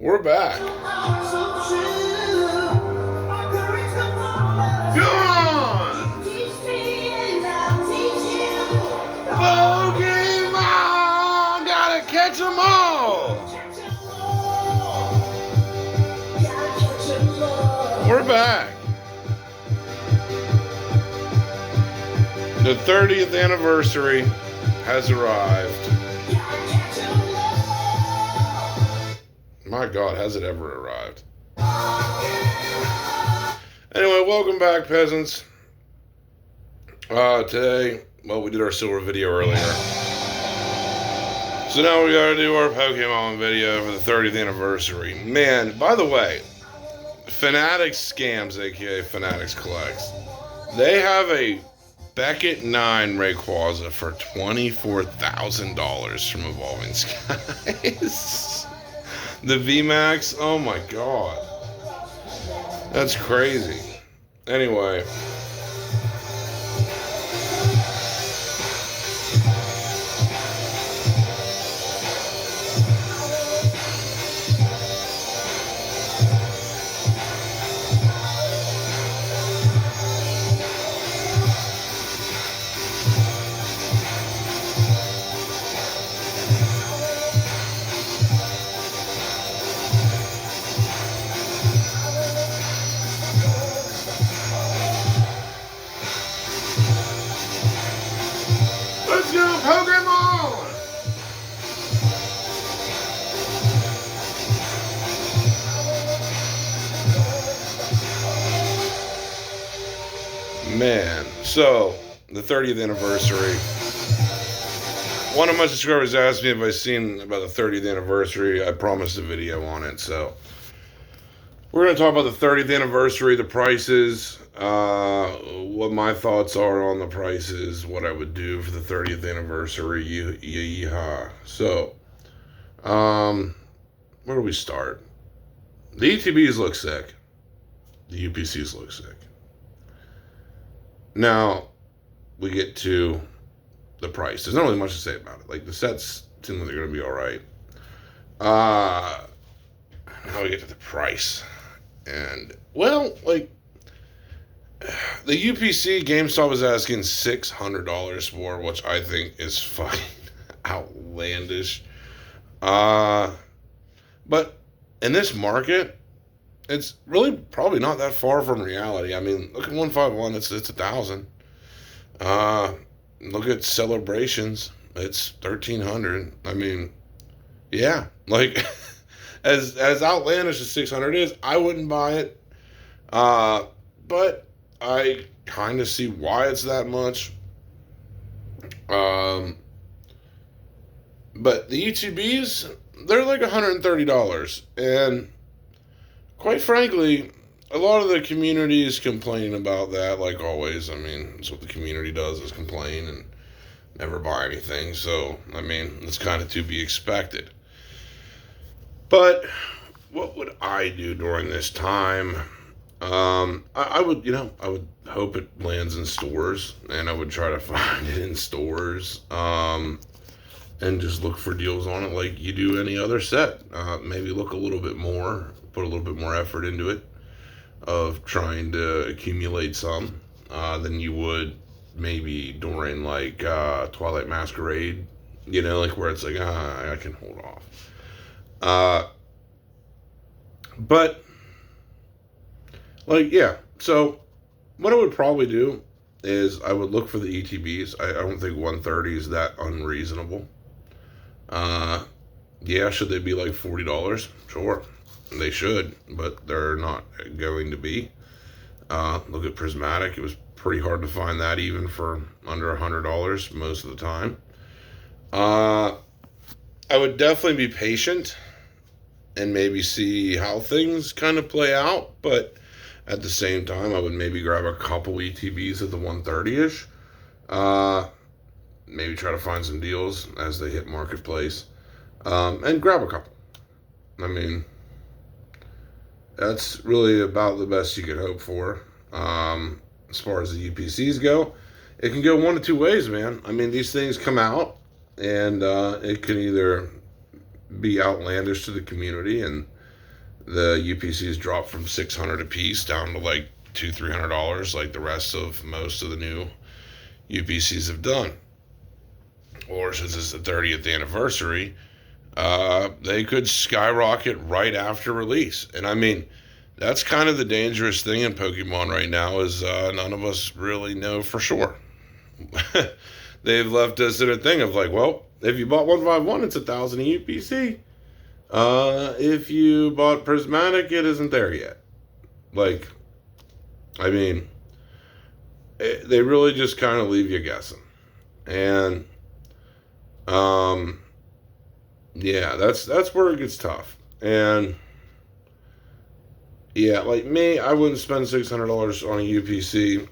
We're back. Gone! Pokemon! Gotta catch them all! We're back. The 30th anniversary has arrived. My God, has it ever arrived? Anyway, welcome back, peasants. Today, well, we did our silver video earlier. So now we gotta do our Pokemon video for the 30th anniversary. Man, by the way, Fanatics Scams, aka Fanatics Collects, they have a Beckett 9 Rayquaza for $24,000 from Evolving Skies. The VMAX, oh my God. That's crazy. Anyway. Let's go, Pokemon! Man, so the 30th anniversary. One of my subscribers asked me if I seen about the 30th anniversary. I promised a video on it, so we're going to talk about the 30th anniversary, the prices, what my thoughts are on the prices, what I would do for the 30th anniversary. Yeehaw. So, where do we start? The ETBs look sick. The UPCs look sick. Now, we get to the price. There's not really much to say about it. Like, the sets seem like they're going to be alright. Now we get to the price. And, well, like, the UPC GameStop was asking $600 for, which I think is fucking outlandish. But in this market, it's really probably not that far from reality. I mean, look at 151, it's 1,000. Look at Celebrations, it's 1,300. I mean, yeah, like as outlandish as 600 is, I wouldn't buy it. But I kind of see why it's that much. But the ETBs, they're like $130. And quite frankly, a lot of the community is complaining about that, like always. I mean, that's what the community does, is complain and never buy anything. So, I mean, it's kind of to be expected. But what would I do during this time? I would, I would hope it lands in stores, and I would try to find it in stores, and just look for deals on it like you do any other set. Maybe look a little bit more, put a little bit more effort into it, of trying to accumulate some, than you would maybe during, like, Twilight Masquerade, like where it's like, I can hold off. But, like, yeah, so what I would probably do is I would look for the ETBs. I don't think 130 is that unreasonable. Yeah, should they be like $40? Sure, they should, but they're not going to be. Look at Prismatic. It was pretty hard to find that even for under $100 most of the time. I would definitely be patient and maybe see how things kind of play out, but at the same time, I would maybe grab a couple ETBs at the 130-ish. Maybe try to find some deals as they hit Marketplace. And grab a couple. I mean, that's really about the best you could hope for. As far as the UPCs go, it can go one of two ways, man. I mean, these things come out, and it can either be outlandish to the community and The UPCs dropped from 600 a piece down to like $200-300, like the rest of most of the new UPCs have done. Or since it's the 30th anniversary, they could skyrocket right after release. And I mean, that's kind of the dangerous thing in Pokemon right now is none of us really know for sure. They've left us in a thing of like, well, if you bought 151, it's 1,000 UPC. If you bought Prismatic, it isn't there yet. Like, I mean, they really just kind of leave you guessing. And, yeah, that's where it gets tough. And yeah, like me, I wouldn't spend $600 on a UPC,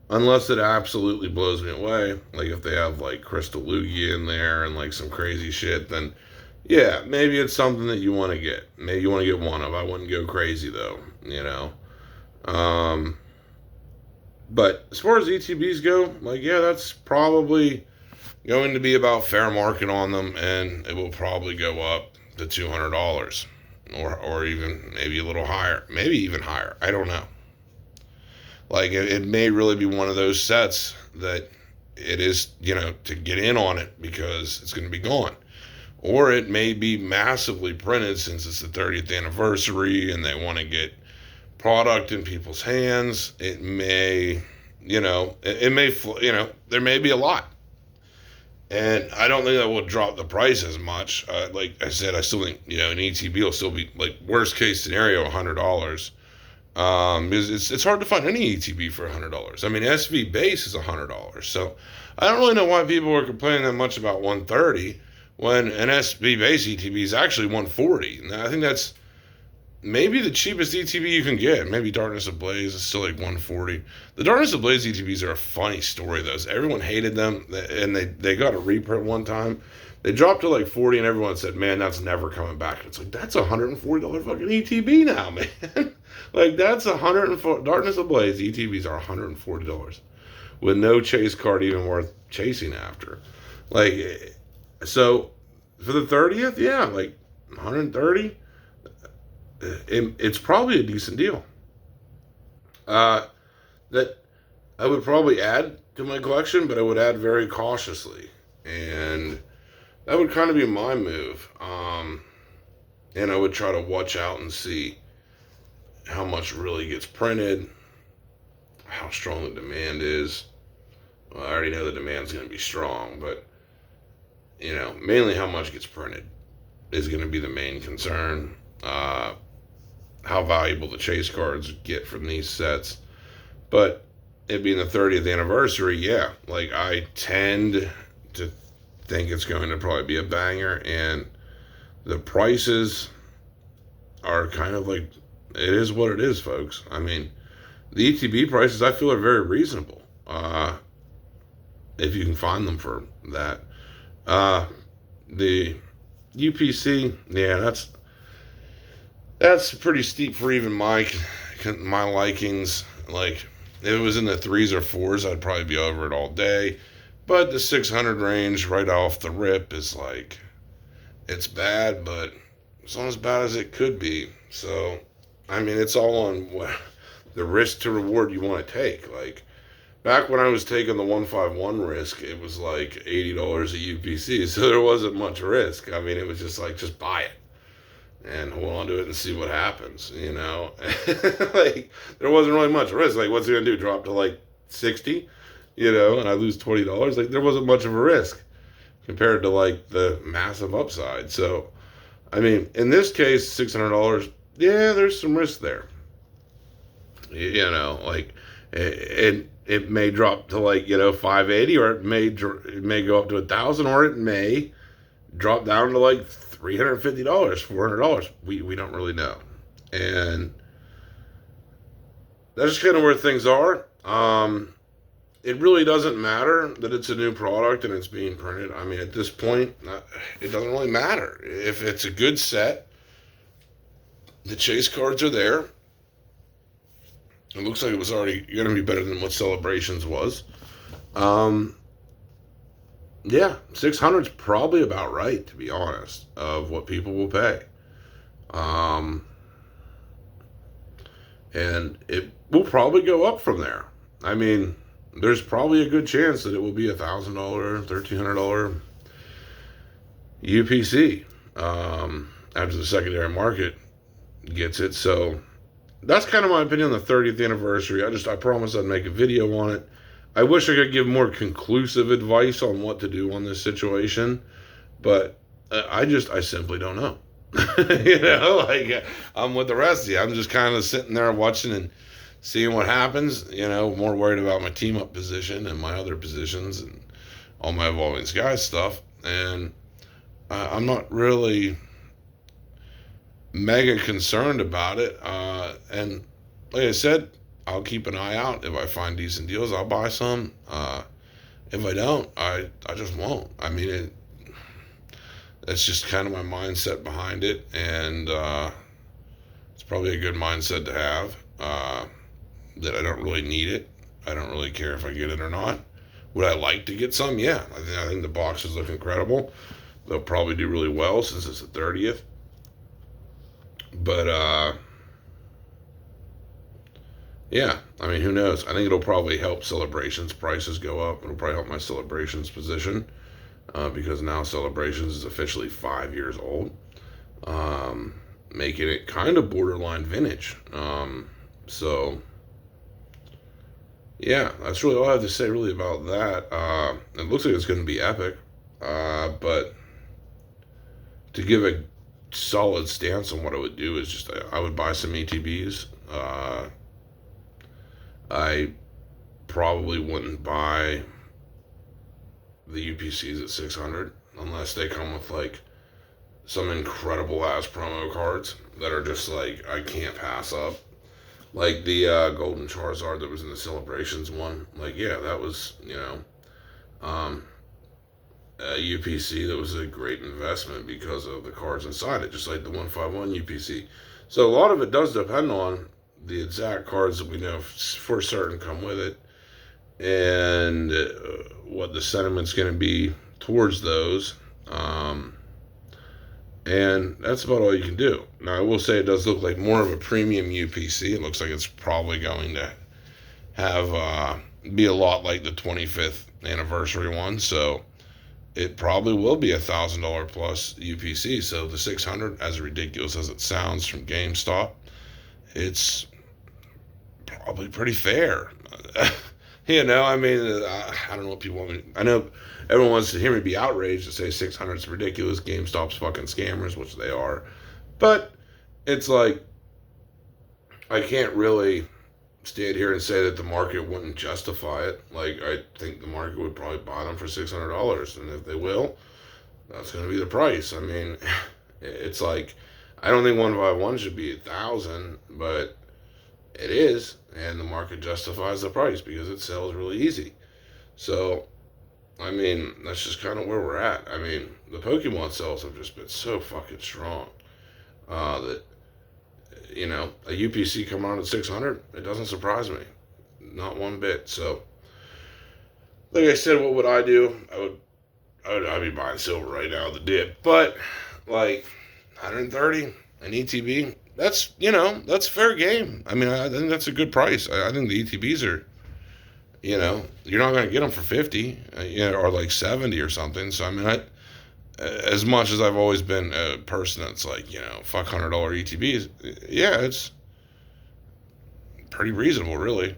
unless it absolutely blows me away. Like if they have like Crystal Lugia in there and like some crazy shit, then yeah, maybe it's something that you want to get. Maybe you want to get one of. I wouldn't go crazy though, you know. Um, but as far as ETBs go, like yeah, that's probably going to be about fair market on them, and it will probably go up to $200, or even maybe a little higher, maybe even higher. I don't know. Like it may really be one of those sets that it is, you know, to get in on it because it's going to be gone. Or it may be massively printed since it's the 30th anniversary and they want to get product in people's hands. It may, you know, it may, you know, there may be a lot. And I don't think that will drop the price as much. Like I said, I still think, you know, an ETB will still be, like, worst case scenario, $100. Because it's hard to find any ETB for $100. I mean, SV base is $100. So I don't really know why people are complaining that much about 130 when an SV base ETB is actually 140. And I think that's maybe the cheapest ETB you can get. Maybe Darkness Ablaze is still like 140. The Darkness Ablaze ETBs are a funny story, though. Everyone hated them, and they got a reprint one time. They dropped to like 40, and everyone said, man, that's never coming back. It's like, that's a $140 fucking ETB now, man. Like, that's $140. Darkness Ablaze ETBs are $140 with no chase card even worth chasing after. Like, so for the 30th, yeah, like 130. It's probably a decent deal. That I would probably add to my collection, but I would add very cautiously, and that would kind of be my move. And I would try to watch out and see how much really gets printed, how strong the demand is. Well, I already know the demand's going to be strong, but you know, mainly how much gets printed is going to be the main concern. How valuable the chase cards get from these sets. But it being the 30th anniversary, yeah, like I tend to think it's going to probably be a banger, and the prices are kind of like, it is what it is, folks. I mean, the ETB prices I feel are very reasonable, if you can find them for that. The UPC, yeah, that's pretty steep for even my likings. Like, if it was in the 3s or 4s, I'd probably be over it all day. But the 600 range right off the rip is like, it's bad, but it's not as bad as it could be. So, I mean, it's all on what the risk to reward you want to take. Like, back when I was taking the 151 risk, it was like $80 a UPC, so there wasn't much risk. I mean, it was just like, just buy it and hold on to it and see what happens, you know. Like, there wasn't really much risk. Like, what's it gonna do, drop to like 60, you know, and I lose $20? Like, there wasn't much of a risk compared to like the massive upside. So I mean, in this case, $600, yeah, there's some risk there, you know. Like, it may drop to like, you know, 580, or it may go up to 1,000, or it may drop down to like $350, $400. We don't really know. And that's just kind of where things are. It really doesn't matter that it's a new product and it's being printed. I mean, at this point, it doesn't really matter. If it's a good set, the chase cards are there. It looks like it was already going to be better than what Celebrations was. Yeah, 600 is probably about right, to be honest, of what people will pay. Um, and it will probably go up from there. I mean, there's probably a good chance that it will be $1,000, $1,300 UPC after the secondary market gets it. So that's kind of my opinion on the 30th anniversary. I promised I'd make a video on it. I wish I could give more conclusive advice on what to do on this situation, but I simply don't know. I'm with the rest of you. I'm just kind of sitting there watching and seeing what happens. More worried about my team up position and my other positions and all my Evolving Skies stuff. And I'm not really mega concerned about it. And like I said, I'll keep an eye out. If I find decent deals, I'll buy some. If I don't, I just won't. I mean, that's just kind of my mindset behind it, and it's probably a good mindset to have. That I don't really need it. I don't really care if I get it or not. Would I like to get some? Yeah, I think the boxes look incredible. They'll probably do really well since it's the 30th. But yeah, I mean, who knows? I think it'll probably help Celebrations prices go up. It'll probably help my Celebrations position because now Celebrations is officially 5 years old, making it kind of borderline vintage. So yeah, that's really all I have to say really about that. It looks like it's going to be epic, but to give a solid stance on what I would do is just I would buy some ETBs. I probably wouldn't buy the UPCs at 600 unless they come with like some incredible ass promo cards that are just like I can't pass up. Like the Golden Charizard that was in the Celebrations one. Like, yeah, that was, a UPC that was a great investment because of the cards inside it, just like the 151 UPC. So a lot of it does depend on the exact cards that we know for certain come with it and what the sentiment's going to be towards those. And that's about all you can do. Now, I will say it does look like more of a premium UPC. It looks like it's probably going to have be a lot like the 25th anniversary one. So it probably will be $1,000 plus UPC. So the 600, as ridiculous as it sounds from GameStop, it's probably pretty fair. I mean, I don't know what people want me. I know everyone wants to hear me be outraged and say 600 is ridiculous. GameStop's fucking scammers, which they are. But it's like I can't really stand here and say that the market wouldn't justify it. Like, I think the market would probably buy them for $600, and if they will, that's going to be the price. I mean, it's like I don't think 151 should be 1,000, but it is, and the market justifies the price because it sells really easy. So, I mean, that's just kind of where we're at. I mean, the Pokemon sales have just been so fucking strong that, a UPC coming on at 600, it doesn't surprise me. Not one bit. So, like I said, what would I do? I'd be buying silver right now, the dip. But, like, 130, an ETB, that's fair game. I mean, I think that's a good price. I think the ETBs are, you're not going to get them for 50, or like 70 or something. So, I mean, as much as I've always been a person that's like, fuck $100 ETBs, yeah, it's pretty reasonable, really.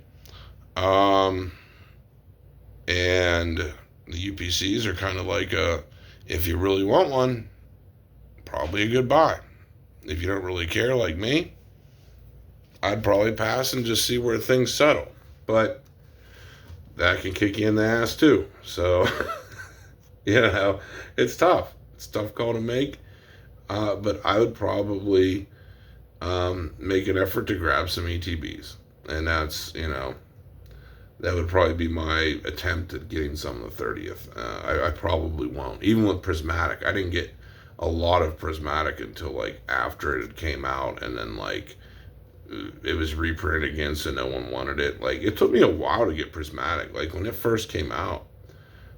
And the UPCs are kind of like, if you really want one, probably a good buy. If you don't really care like me, I'd probably pass and just see where things settle. But that can kick you in the ass too. So, it's tough. It's a tough call to make. But I would probably make an effort to grab some ETBs. And that's, that would probably be my attempt at getting some of the 30th. I probably won't. Even with Prismatic, I didn't get a lot of Prismatic until like after it came out, and then like it was reprinted again, so no one wanted it. Like, it took me a while to get Prismatic. Like, when it first came out,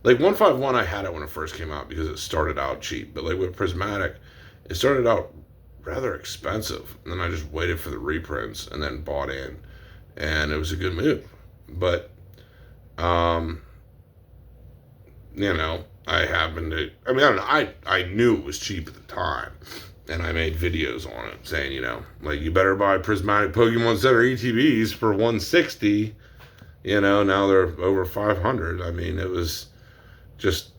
like 151, I had it when it first came out because it started out cheap. But like with Prismatic, it started out rather expensive. And then I just waited for the reprints and then bought in, and it was a good move. But um, I happened to. I mean, I don't know. I knew it was cheap at the time, and I made videos on it saying, like, you better buy prismatic Pokemon Center ETBs for 160. Now they're over 500. I mean, it was just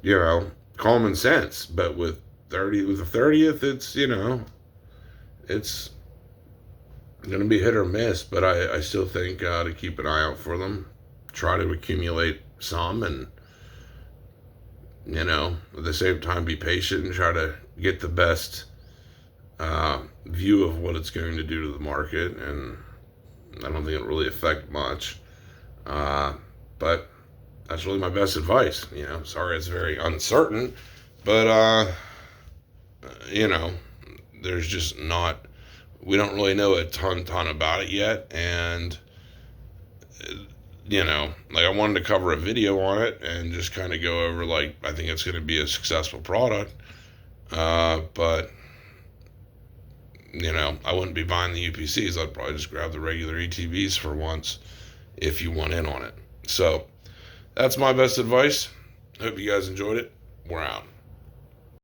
common sense. But with the 30th, it's gonna be hit or miss. But I still think to keep an eye out for them, try to accumulate some, and at the same time be patient and try to get the best view of what it's going to do to the market. And I don't think it'll really affect much. But that's really my best advice. Sorry it's very uncertain, but there's just not. We don't really know a ton about it yet, and like, I wanted to cover a video on it and just kind of go over, like, I think it's going to be a successful product, but I wouldn't be buying the UPCs. I'd probably just grab the regular ETBs for once if you want in on it. So that's my best advice. Hope you guys enjoyed it. We're out.